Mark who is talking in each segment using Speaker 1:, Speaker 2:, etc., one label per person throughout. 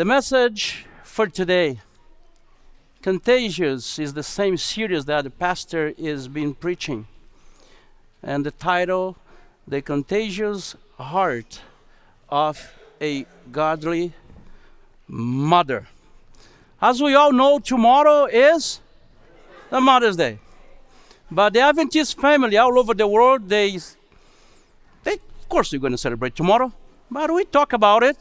Speaker 1: The message for today, Contagious, is the same series that the pastor is been preaching. And the title, The Contagious Heart of a Godly Mother. As we all know, tomorrow is the Mother's Day. But the Adventist family all over the world, they of course, we're going to celebrate tomorrow, but we talk about it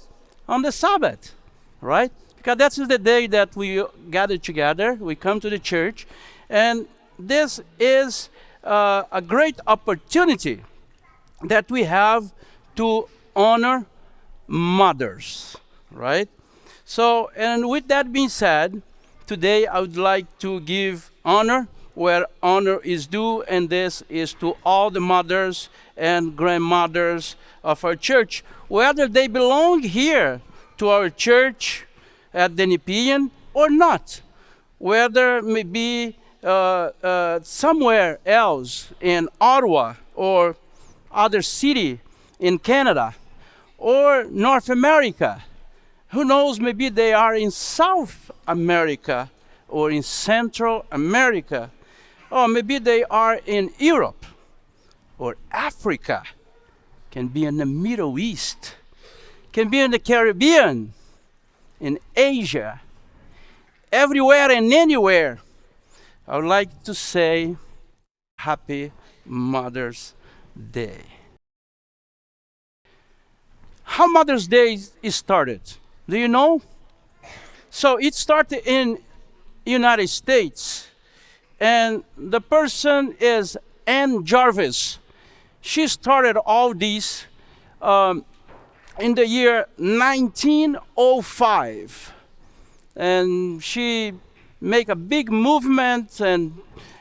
Speaker 1: on the Sabbath, right? Because that's the day that we gather together, we come to the church, and this is a great opportunity that we have to honor mothers, right? So, and with that being said, today I would like to give honor where honor is due, and this is to all the mothers and grandmothers of our church, whether they belong here to our church at the Nepean or not, whether maybe somewhere else in Ottawa or other city in Canada or North America. Who knows, maybe they are in South America or in Central America, or maybe they are in Europe or Africa, can be in the Middle East, can be in the Caribbean, in Asia, everywhere and anywhere. I would like to say Happy Mother's Day. How Mother's Day is started? Do you know? So it started in United States, and the person is Ann Jarvis. She started all these in the year 1905, and she made a big movement and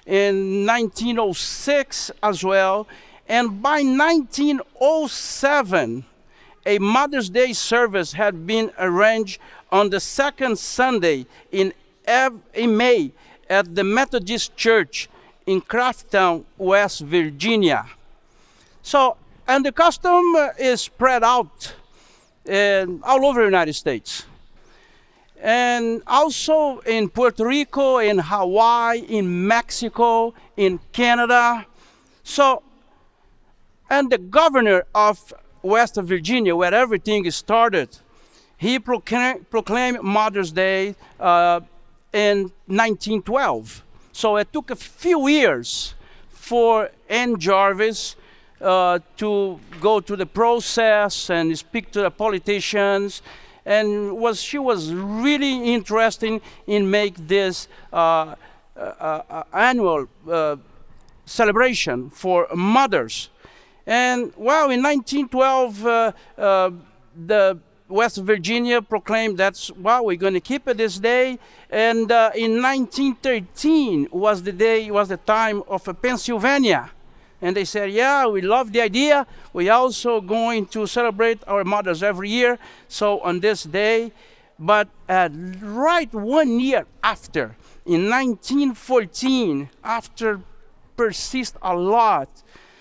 Speaker 1: in 1906 as well, and by 1907 a Mother's Day service had been arranged on the second Sunday in May at the Methodist Church in Crafttown, West Virginia. So, and the custom is spread out all over the United States. And also in Puerto Rico, in Hawaii, in Mexico, in Canada. So, and the governor of West Virginia, where everything started, he proclaimed Mother's Day in 1912. So it took a few years for Ann Jarvis to go through the process and speak to the politicians, and she was really interested in make this annual celebration for mothers. And well, in 1912, the West Virginia proclaimed that, well, we're going to keep it this day. And in 1913 was the time of Pennsylvania. And they said, yeah, we love the idea. We're also going to celebrate our mothers every year. So on this day, but right 1 year after, in 1914, after persist a lot,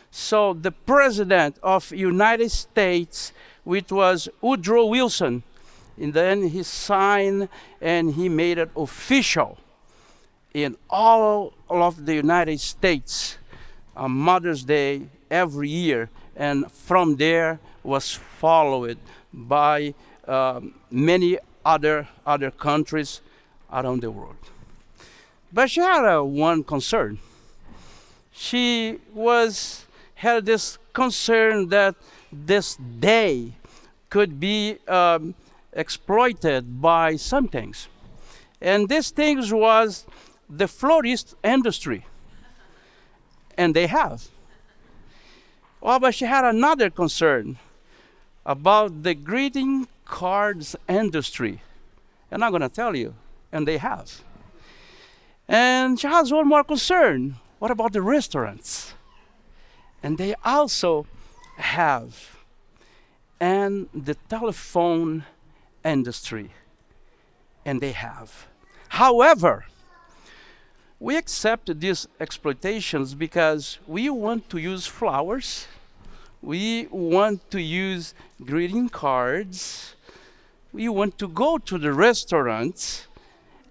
Speaker 1: so the president of United States, which was Woodrow Wilson, and then he signed and he made it official in all of the United States, on Mother's Day every year, and from there was followed by many other countries around the world. But she had one concern. She had this concern that this day could be exploited by some things. And these things was the florist industry. And they have. Well, but she had another concern about the greeting cards industry. And I'm going to tell you, and they have. And she has one more concern. What about the restaurants? And they also have. And the telephone industry. And they have. However, we accept these exploitations because we want to use flowers. We want to use greeting cards. we want to go to the restaurant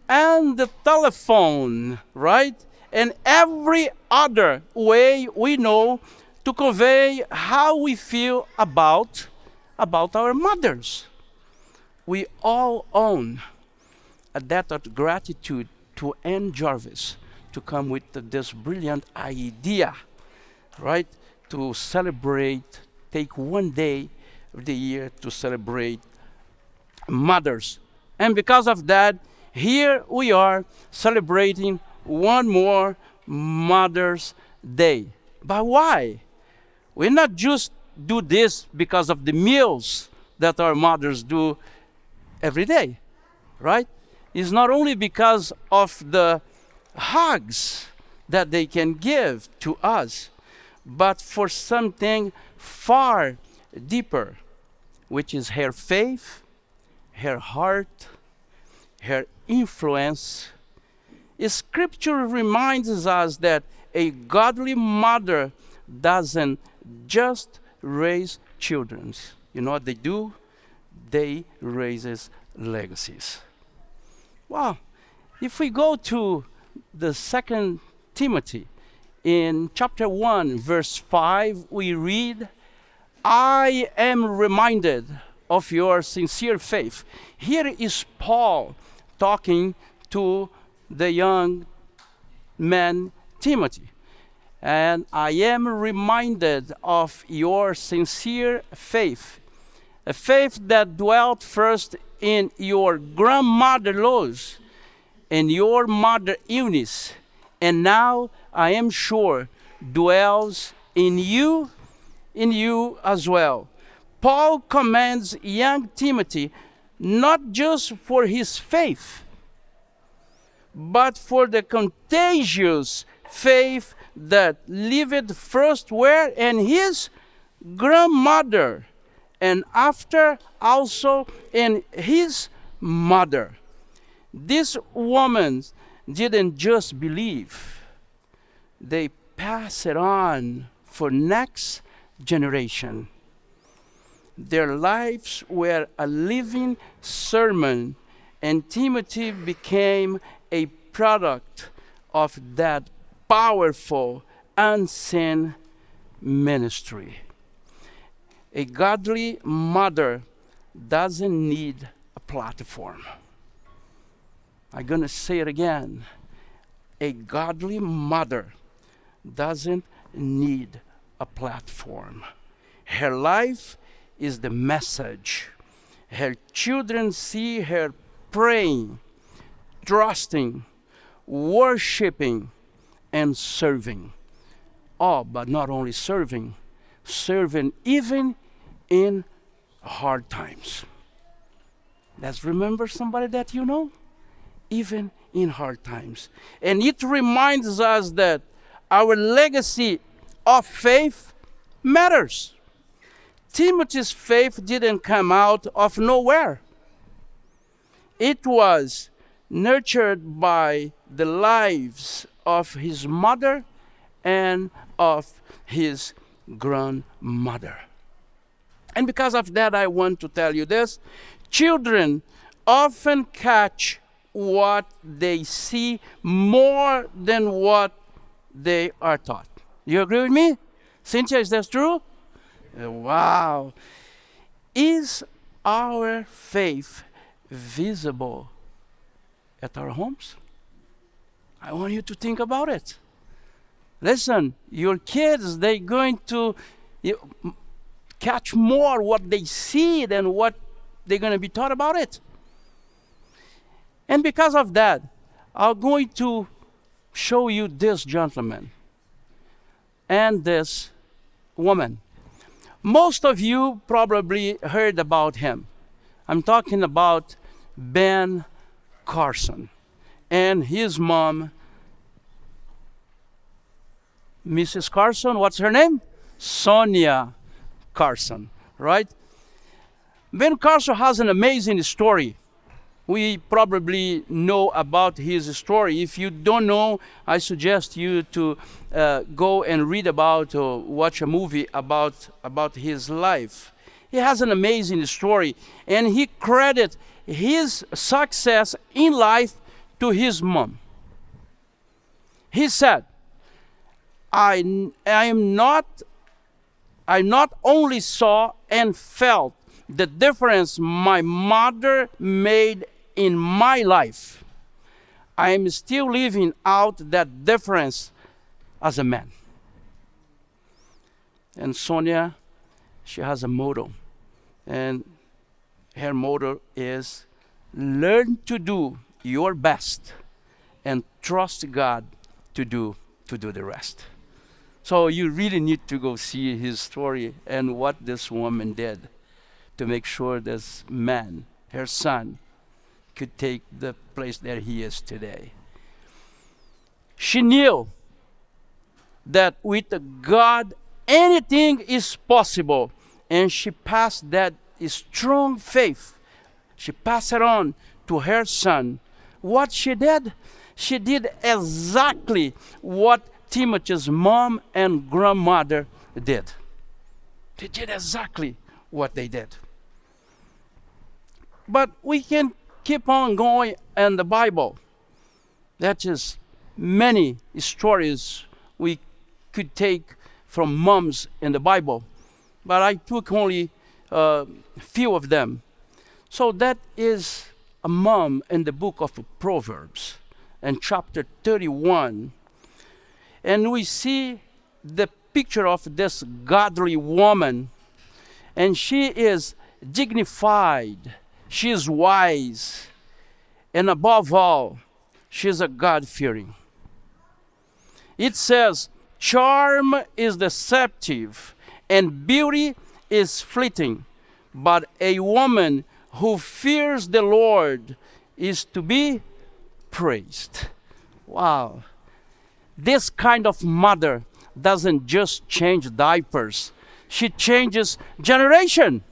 Speaker 1: and the telephone, right? And every other way we know to convey how we feel about our mothers. We all own a debt of gratitude to Ann Jarvis to come with this brilliant idea, right? To celebrate, take one day of the year to celebrate mothers. And because of that, here we are celebrating one more Mother's Day. But why? We not just do this because of the meals that our mothers do every day, right? It's not only because of the hugs that they can give to us, but for something far deeper, which is her faith, her heart, her influence. Scripture reminds us that a godly mother doesn't just raise children. You know what they do? They raise legacies. Well, if we go to the 2 Timothy, in chapter 1, verse 5, we read, I am reminded of your sincere faith. Here is Paul talking to the young man Timothy. And I am reminded of your sincere faith, a faith that dwelt first in your grandmother Lois and your mother Eunice, and now I am sure dwells in you as well. Paul commends young Timothy not just for his faith, but for the contagious faith that lived first where? In his grandmother, and after also in his mother. These women didn't just believe, they pass it on for next generation. Their lives were a living sermon, and Timothy became a product of that powerful, unseen ministry. A godly mother doesn't need a platform. I'm going to say it again. A godly mother doesn't need a platform. Her life is the message. Her children see her praying, trusting, worshiping, and serving. Oh, but not only serving even in hard times. Let's remember somebody that you know, even in hard times. And it reminds us that our legacy of faith matters. Timothy's faith didn't come out of nowhere. It was nurtured by the lives of his mother and of his grandmother. And because of that, I want to tell you this. Children often catch what they see more than what they are taught. You agree with me? Cynthia, is that true? Wow. Is our faith visible at our homes? I want you to think about it. Listen, your kids, they're going to catch more what they see than what they're going to be taught about it. And because of that, I'm going to show you this gentleman and this woman. Most of you probably heard about him. I'm talking about Ben Carson and his mom, Mrs. Carson. What's her name? Sonia Carson, right? Ben Carson has an amazing story. We probably know about his story. If you don't know, I suggest you to go and read about or watch a movie about his life. He has an amazing story, and he credits his success in life to his mom. He said, I not only saw and felt the difference my mother made in my life, I am still living out that difference as a man. And Sonia, she has a motto, and her motto is, learn to do your best and trust God to do the rest. So you really need to go see his story and what this woman did to make sure this man, her son, could take the place that he is today. She knew that with God, anything is possible. And she passed that strong faith. She passed it on to her son. What she did exactly what Timothy's mom and grandmother did. They did exactly what they did. But we can keep on going in the Bible. That is many stories we could take from moms in the Bible. But I took only a few of them. So that is a mom in the book of Proverbs, in chapter 31. And we see the picture of this godly woman. And she is dignified. She is wise. And above all, she is a God-fearing. It says, charm is deceptive and beauty is fleeting, but a woman who fears the Lord is to be praised. Wow. This kind of mother doesn't just change diapers. She changes generation.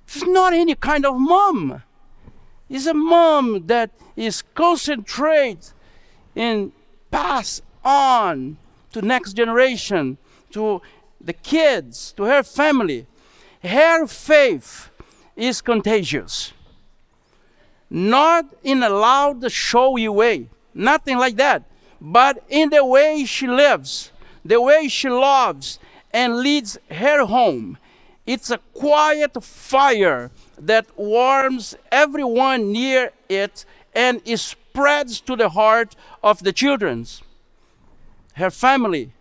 Speaker 1: She's not any kind of mom. It's a mom that is concentrate and pass on to next generation, to the kids, to her family. Her faith is contagious. Not in a loud, showy way, nothing like that, but in the way she lives, the way she loves and leads her home. It's a quiet fire that warms everyone near it and it spreads to the heart of the children, her family,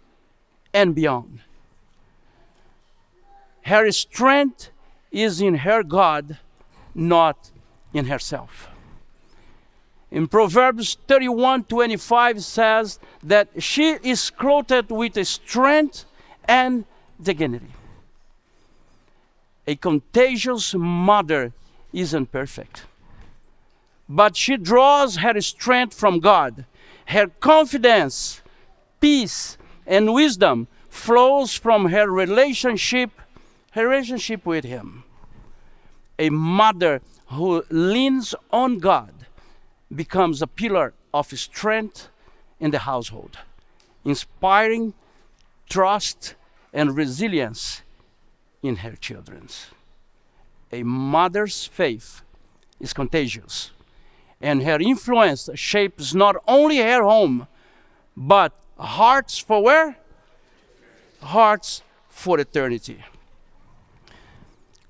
Speaker 1: and beyond. Her strength is in her God, not in herself. In Proverbs 31:25 says that she is clothed with strength and dignity. A contagious mother isn't perfect, but she draws her strength from God. Her confidence, peace, and wisdom flows from her relationship with Him. A mother who leans on God becomes a pillar of strength in the household, inspiring trust and resilience in her children. A mother's faith is contagious, and her influence shapes not only her home, but hearts for where? Hearts for eternity.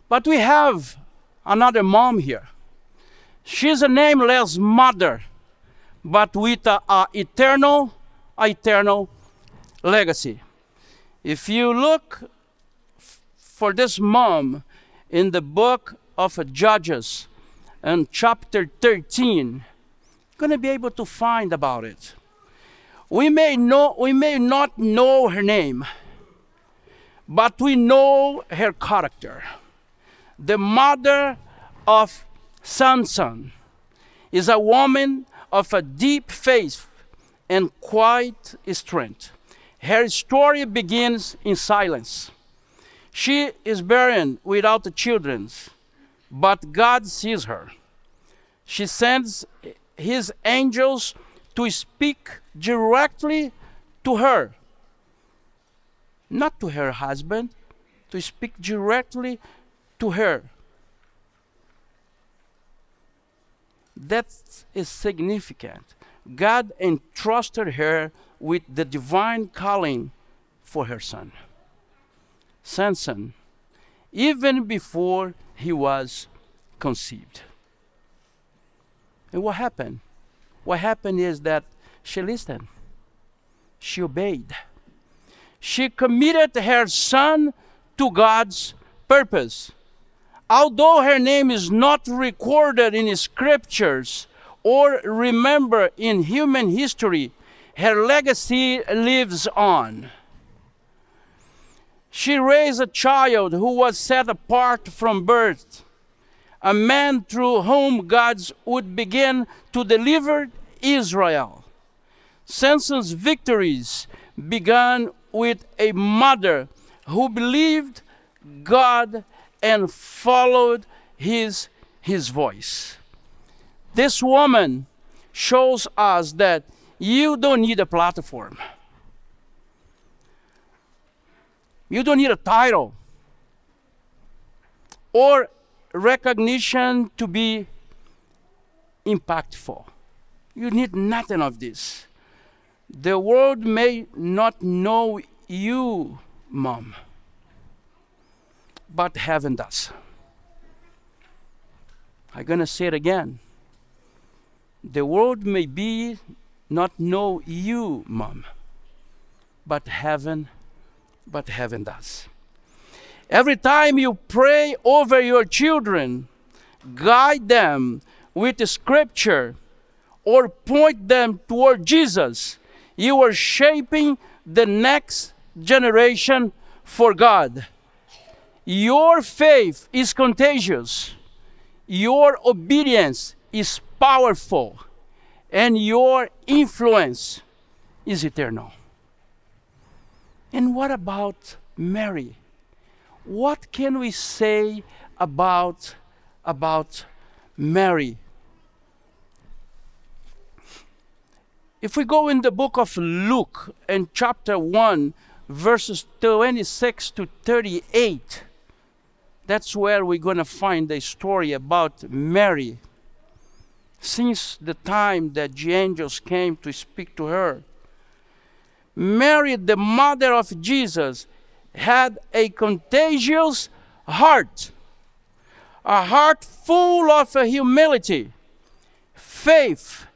Speaker 1: But we have another mom here. She's a nameless mother, but with a eternal legacy. If you look for this mom in the book of Judges, in chapter 13, you're going to be able to find about it. We may not know her name, but we know her character. The mother of Samson is a woman of a deep faith and quiet strength. Her story begins in silence. She is barren without children, but God sees her. She sends His angels to speak directly to her, not to her husband, to speak directly to her. That is significant. God entrusted her with the divine calling for her son, Samson, even before he was conceived. And what happened? What happened is that she listened. She obeyed. She committed her son to God's purpose. Although her name is not recorded in the scriptures or remembered in human history, her legacy lives on. She raised a child who was set apart from birth, a man through whom God would begin to deliver Israel. Samson's victories began with a mother who believed God and followed his voice. This woman shows us that you don't need a platform. You don't need a title or recognition to be impactful. You need nothing of this. The world may not know you, Mom, but heaven does. I'm going to say it again. The world may not know you, Mom, but heaven does. Every time you pray over your children, guide them with the scripture or point them toward Jesus, you are shaping the next generation for God. Your faith is contagious. Your obedience is powerful. And your influence is eternal. And what about Mary? What can we say about Mary? If we go in the book of Luke in chapter 1, verses 26 to 38, that's where we're going to find the story about Mary. Since the time that the angels came to speak to her, Mary, the mother of Jesus, had a contagious heart, a heart full of humility, faith,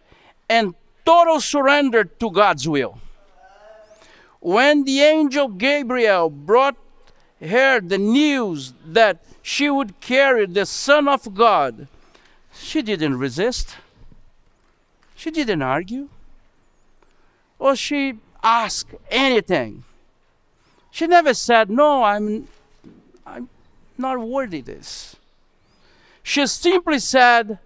Speaker 1: and total surrender to God's will. When the angel Gabriel brought her the news that she would carry the Son of God, she didn't resist. She didn't argue. Or she asked anything. She never said, no, I'm not worthy of this. She simply said,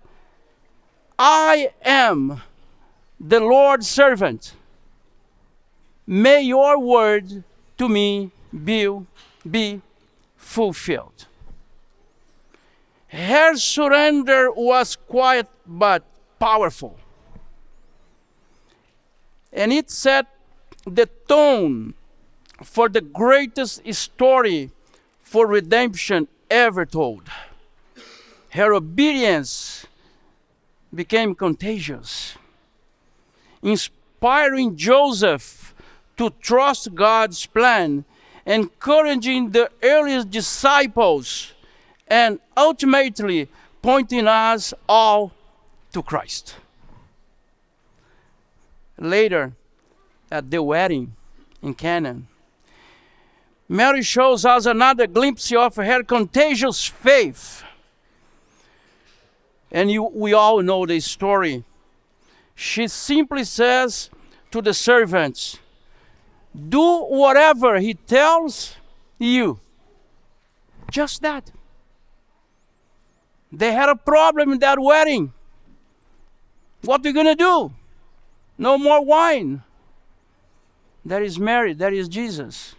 Speaker 1: I am the Lord's servant. May your word to me be fulfilled. Her surrender was quiet but powerful. And it set the tone for the greatest story for redemption ever told. Her obedience became contagious, inspiring Joseph to trust God's plan, encouraging the earliest disciples, and ultimately pointing us all to Christ. Later, at the wedding in Cana, Mary shows us another glimpse of her contagious faith. And we all know the story. She simply says to the servants, do whatever he tells you. Just that. They had a problem in that wedding. What are you going to do? No more wine. That is Mary. That is Jesus.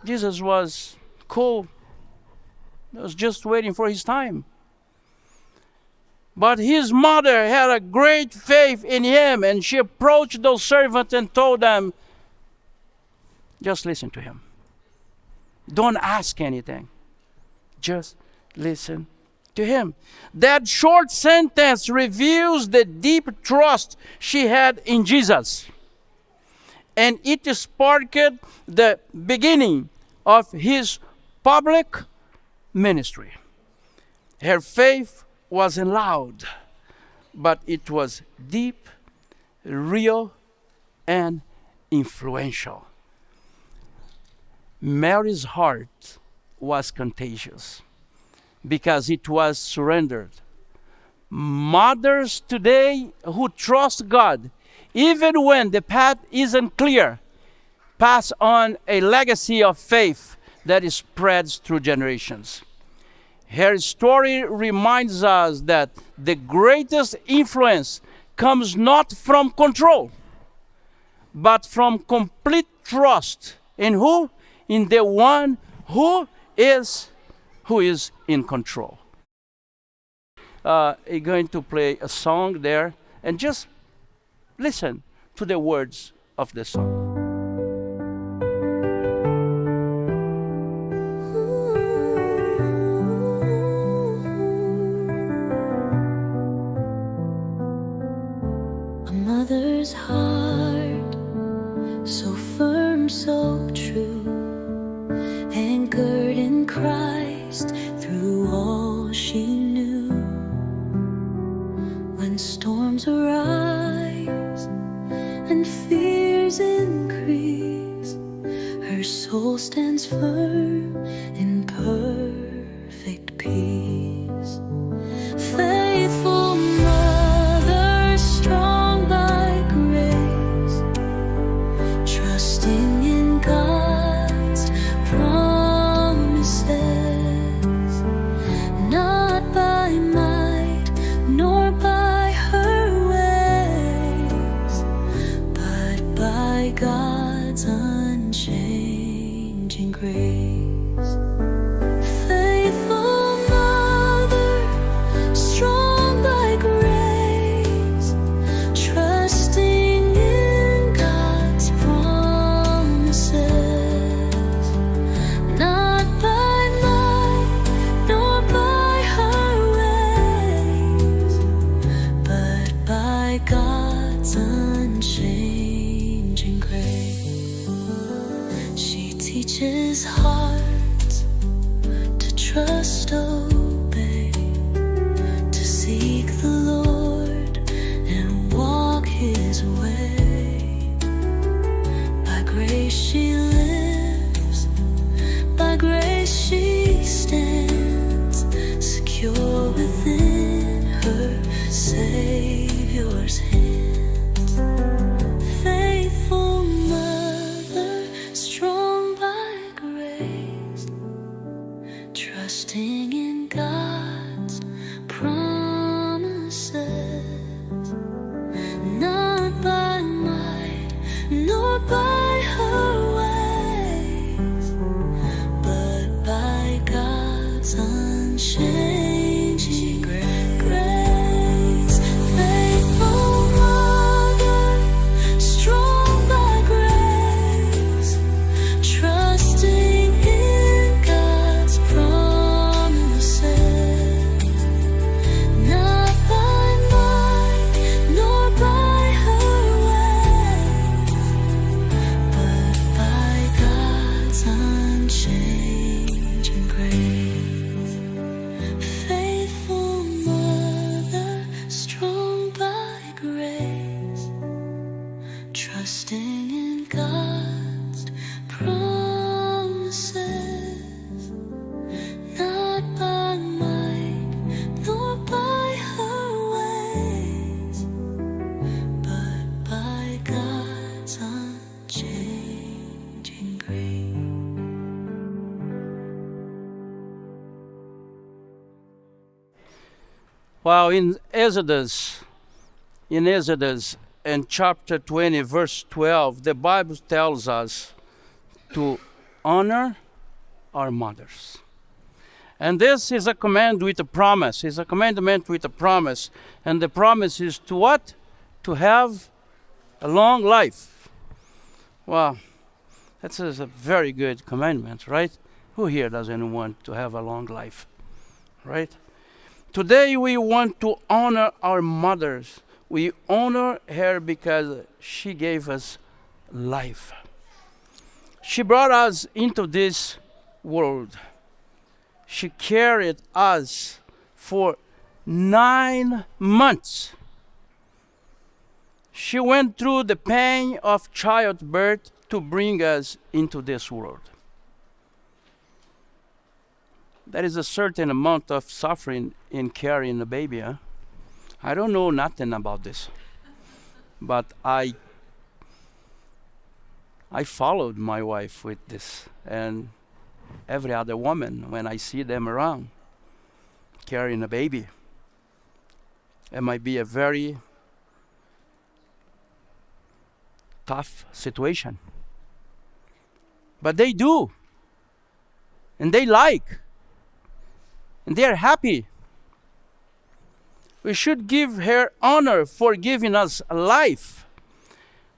Speaker 1: Jesus was cool. He was just waiting for his time. But his mother had a great faith in him, and she approached those servants and told them, just listen to him. Don't ask anything. Just listen to him. That short sentence reveals the deep trust she had in Jesus. And it sparked the beginning of his public ministry. Her faith wasn't loud, but it was deep, real, and influential. Mary's heart was contagious because it was surrendered. Mothers today who trust God, even when the path isn't clear, pass on a legacy of faith that spreads through generations. Her story reminds us that the greatest influence comes not from control, but from complete trust in who? In the one who is in control. I'm going to play a song there, and just listen to the words of the song.
Speaker 2: A mother's heart, so firm, so true, anchored in Christ through all she knew. When storms arise and fears increase, her soul stands firm in perfect peace. Faithful mother, strong by grace, trusting in God's promises, not by might nor by her ways, but by God's unchanging grace. Faithful mother, strong by grace, trusting in God's promises, not by might nor by her ways, but by God's unchanging grace. She teaches hearts to trust, obey, to seek the Lord and walk His way. By grace she lives, by grace she stands, secure within her Savior's hands. Faithful mother, strong by grace, trusting in God's promises, not by might nor by her ways, but by God's unchanging grace. Faithful mother, strong by grace, trusting in God's promises, not by might nor by her ways, but by God's unchanging grace. Faithful mother, strong by grace, trusting in God's promises, not by might nor by her ways, but by God's unchanging grace.
Speaker 1: Well, in Exodus in chapter 20, verse 12, the Bible tells us to honor our mothers. And this is a command with a promise. It's a commandment with a promise. And the promise is to what? To have a long life. Well, that's a very good commandment, right? Who here doesn't want to have a long life, right? Today we want to honor our mothers. We honor her because she gave us life. She brought us into this world. She carried us for 9 months. She went through the pain of childbirth to bring us into this world. There is a certain amount of suffering in carrying a baby. Huh? I don't know nothing about this, but I followed my wife with this, and every other woman when I see them around carrying a baby. It might be a very tough situation, but they do, and they like, and they are happy. We should give her honor for giving us life.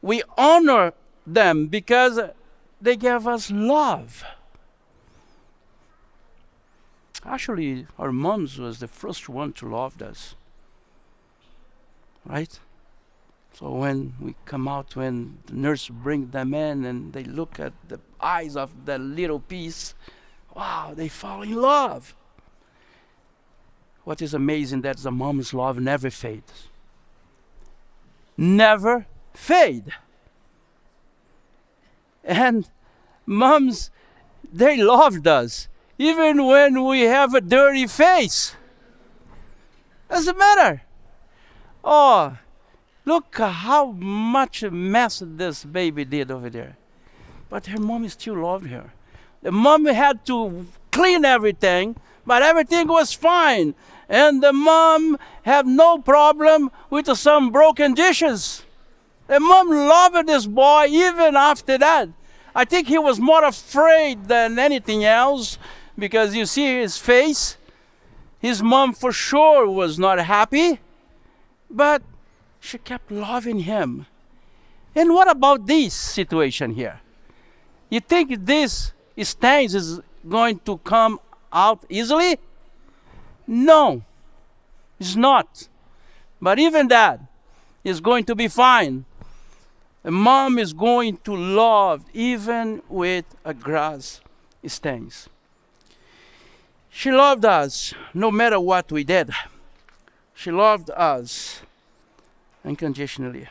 Speaker 1: We honor them because they gave us love. Actually, our moms was the first one to love us, right? So when we come out, when the nurse brings them in and they look at the eyes of the little piece, wow, they fall in love. What is amazing that the mom's love never fades. Never fade. And moms, they loved us even when we have a dirty face. Doesn't matter. Oh, look how much mess this baby did over there. But her mom still loved her. The mom had to clean everything, but everything was fine. And the mom had no problem with some broken dishes. The mom loved this boy even after that. I think he was more afraid than anything else, because you see his face. His mom for sure was not happy, but she kept loving him. And what about this situation here? You think this stains is going to come out easily? No, it's not. But even that is going to be fine. A mom is going to love even with a grass stains. She loved us no matter what we did. She loved us unconditionally.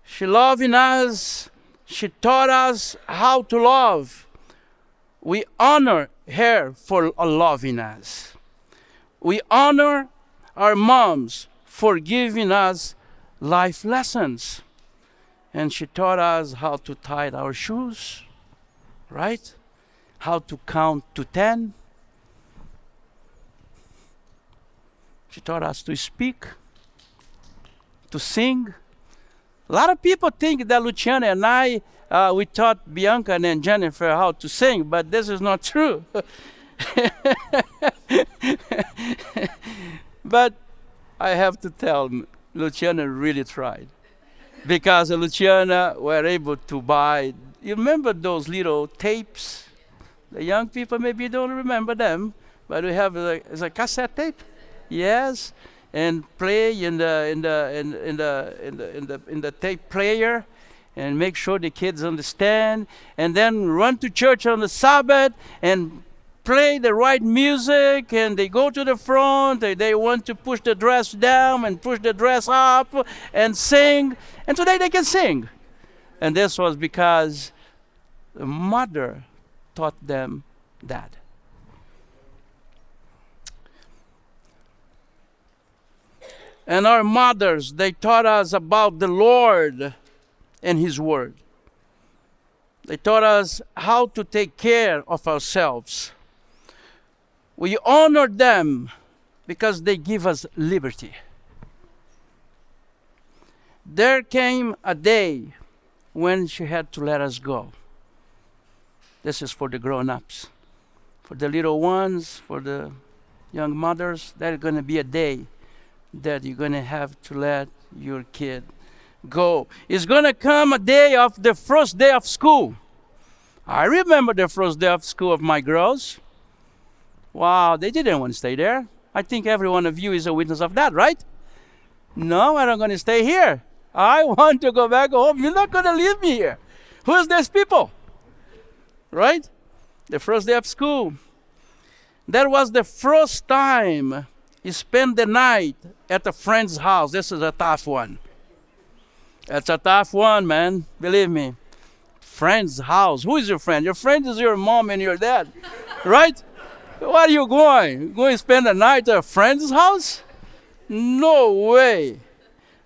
Speaker 1: She loved in us. She taught us how to love. We honor her for loving us. We honor our moms for giving us life lessons. And she taught us how to tie our shoes, right? How to count to 10. She taught us to speak, to sing. A lot of people think that Luciana and I, we taught Bianca and Jennifer how to sing, but this is not true. But I have to tell, Luciana really tried. Because Luciana were able to buy, you remember those little tapes? The young people maybe don't remember them, but we have it's a cassette tape. Yes, and play in the tape player, and make sure the kids understand, and then run to church on the Sabbath and play the right music, and they go to the front, they want to push the dress down and push the dress up and sing, and today they can sing. And this was because the mother taught them that. And our mothers, they taught us about the Lord and His Word. They taught us how to take care of ourselves. We honor them because they give us liberty. There came a day when she had to let us go. This is for the grown-ups. For the little ones, for the young mothers, there's going to be a day that you're going to have to let your kid go. It's going to come a day of the first day of school. I remember the first day of school of my girls. Wow, they didn't want to stay there. I think every one of you is a witness of that, right? No, I'm not going to stay here. I want to go back home. You're not going to leave me here. Who's these people? Right? The first day of school. That was the first time you spent the night at a friend's house. This is a tough one. That's a tough one, man. Believe me. Friend's house. Who is your friend? Your friend is your mom and your dad. Right? Where are you going? Going to spend the night at a friend's house? No way.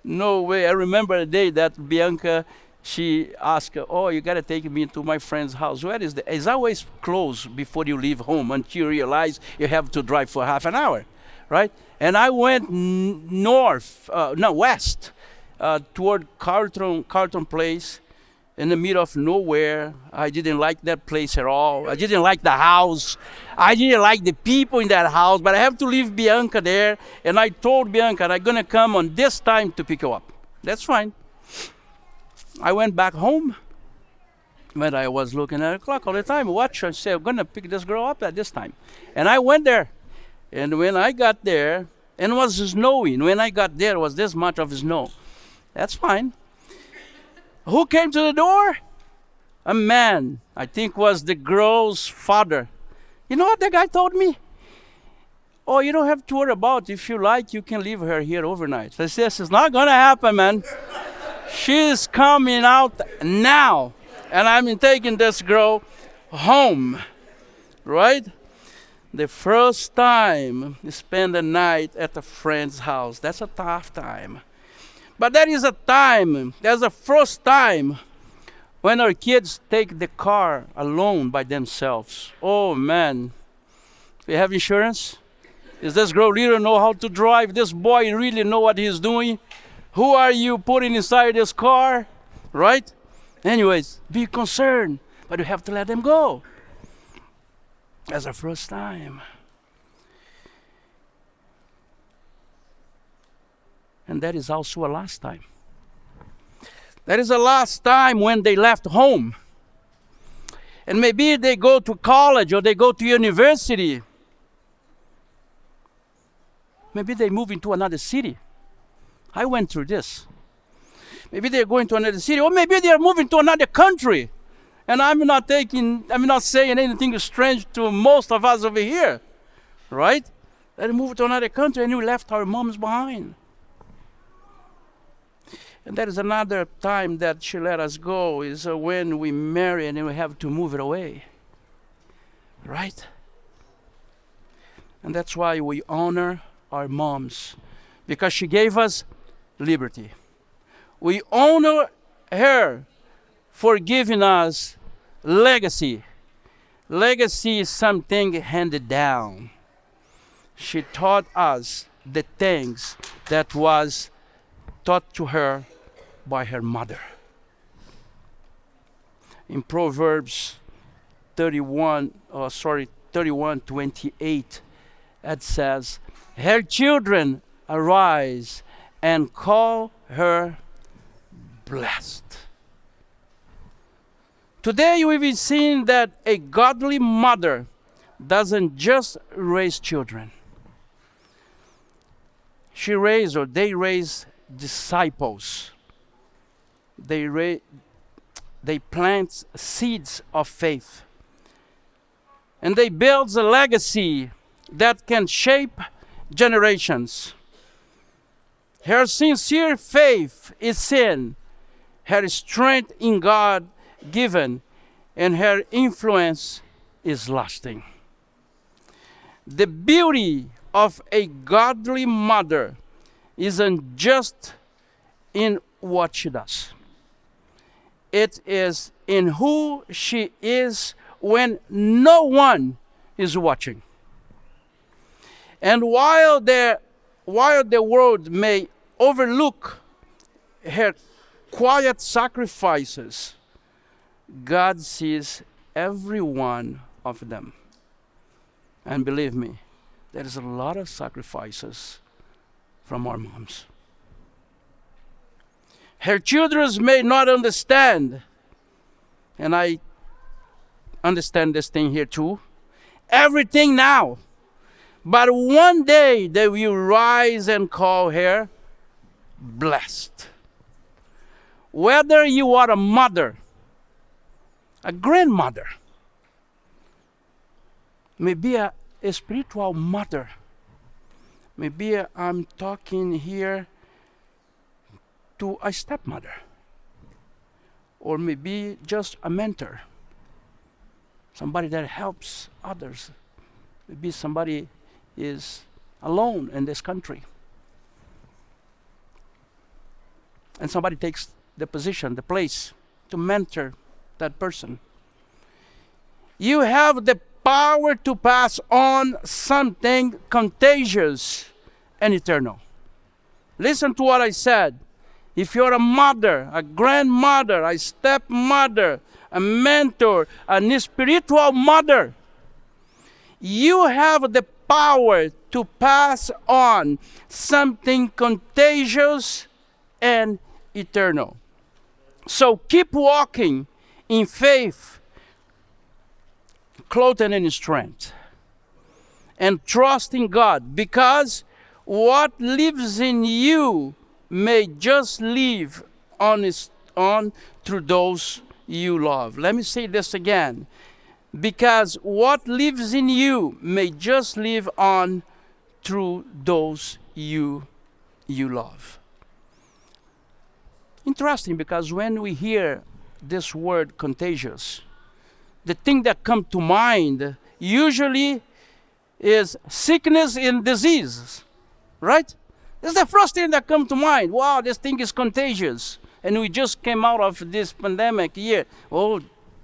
Speaker 1: No way. I remember the day that Bianca, she asked, oh, you got to take me to my friend's house. Where is the? It's always closed before you leave home until you realize you have to drive for half an hour, right? And I went west, toward Carlton Place, in the middle of nowhere. I didn't like that place at all. I didn't like the house. I didn't like the people in that house, but I have to leave Bianca there. And I told Bianca, I'm going to come on this time to pick you up. That's fine. I went back home. When I was looking at the clock all the time, watch, I said, I'm going to pick this girl up at this time. And I went there. And when I got there, and it was snowing. When I got there, it was this much of snow. That's fine. Who came to the door? A man, I think was the girl's father. You know what the guy told me? Oh, you don't have to worry about it. If you like, you can leave her here overnight. I said, this is not going to happen, man. She's coming out now. And I'm taking this girl home. Right? The first time you spend the night at a friend's house. That's a tough time. But there is a time, there's a first time when our kids take the car alone by themselves. Oh man, we have insurance? Does this girl really know how to drive? This boy really know what he's doing? Who are you putting inside this car? Right? Anyways, be concerned, but you have to let them go. That's the first time. And that is also a last time. That is the last time when they left home. And maybe they go to college or they go to university. Maybe they move into another city. I went through this. Maybe they're going to another city, or maybe they're moving to another country. And I'm not saying anything strange to most of us over here. Right? They moved to another country and we left our moms behind. And that is another time that she let us go, is when we marry and we have to move it away. Right? And that's why we honor our moms, because she gave us liberty. We honor her for giving us legacy. Legacy is something handed down. She taught us the things that was taught to her by her mother. In Proverbs 31:28, it says, her children arise and call her blessed. Today we've seen that a godly mother doesn't just raise children. They raise disciples. They plant seeds of faith. And they build a legacy that can shape generations. Her sincere faith is seen, her strength in God given, and her influence is lasting. The beauty of a godly mother isn't just in what she does. It is in who she is when no one is watching. And while the world may overlook her quiet sacrifices, God sees every one of them. And believe me, there is a lot of sacrifices from our moms. Her children may not understand, and I understand this thing here too. Everything now. But one day they will rise and call her blessed. Whether you are a mother, a grandmother, maybe a spiritual mother, maybe I'm talking here to a stepmother, or maybe just a mentor, somebody that helps others. Maybe somebody is alone in this country, and somebody takes the position, the place to mentor that person. You have the power to pass on something contagious and eternal. Listen to what I said. If you're a mother, a grandmother, a stepmother, a mentor, a spiritual mother, you have the power to pass on something contagious and eternal. So keep walking in faith, clothed in strength, and trust in God, because what lives in you may just live on through those you love. Let me say this again. Because what lives in you may just live on through those you love. Interesting, because when we hear this word contagious, the thing that comes to mind usually is sickness and disease, right? That's the first thing that comes to mind. Wow, this thing is contagious. And we just came out of this pandemic year. Oh,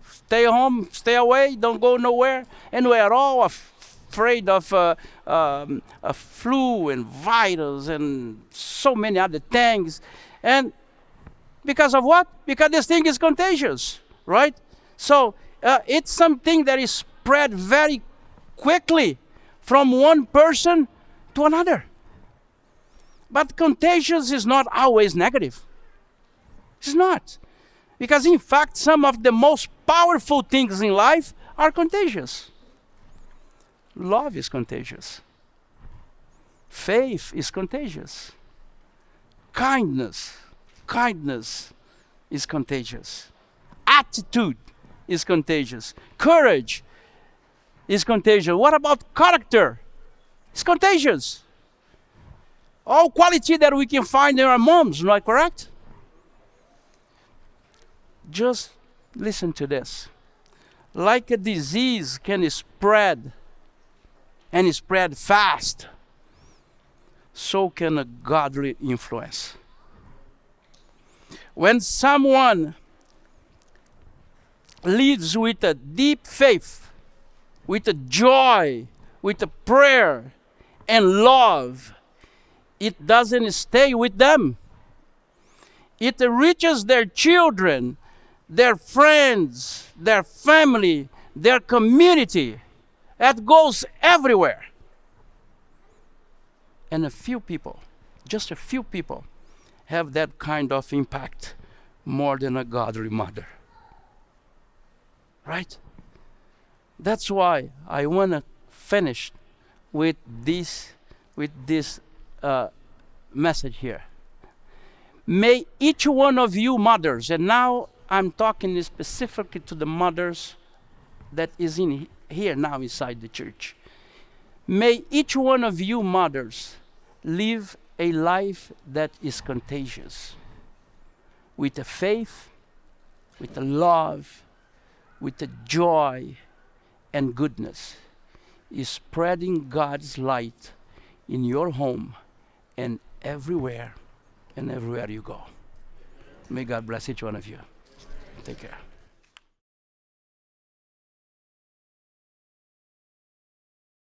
Speaker 1: stay home, stay away, don't go nowhere. And we are all afraid of a flu and virus and so many other things. And because of what? Because this thing is contagious, right? So it's something that is spread very quickly from one person to another. But contagious is not always negative. It's not. Because in fact, some of the most powerful things in life are contagious. Love is contagious. Faith is contagious. Kindness is contagious. Attitude is contagious. Courage is contagious. What about character? It's contagious. All quality that we can find in our moms, not correct? Just listen to this. Like a disease can spread, and spread fast, so can a godly influence. When someone lives with a deep faith, with a joy, with a prayer and love, it doesn't stay with them. It reaches their children, their friends, their family, their community. It goes everywhere. And a few people, just a few people, have that kind of impact more than a godly mother. Right? That's why I want to finish with this message here. May each one of you mothers, and now I'm talking specifically to the mothers that is in here now inside the church. May each one of you mothers live a life that is contagious, with a faith, with a love, with a joy and goodness, is spreading God's light in your home and everywhere you go. May God bless each one of you. Take care.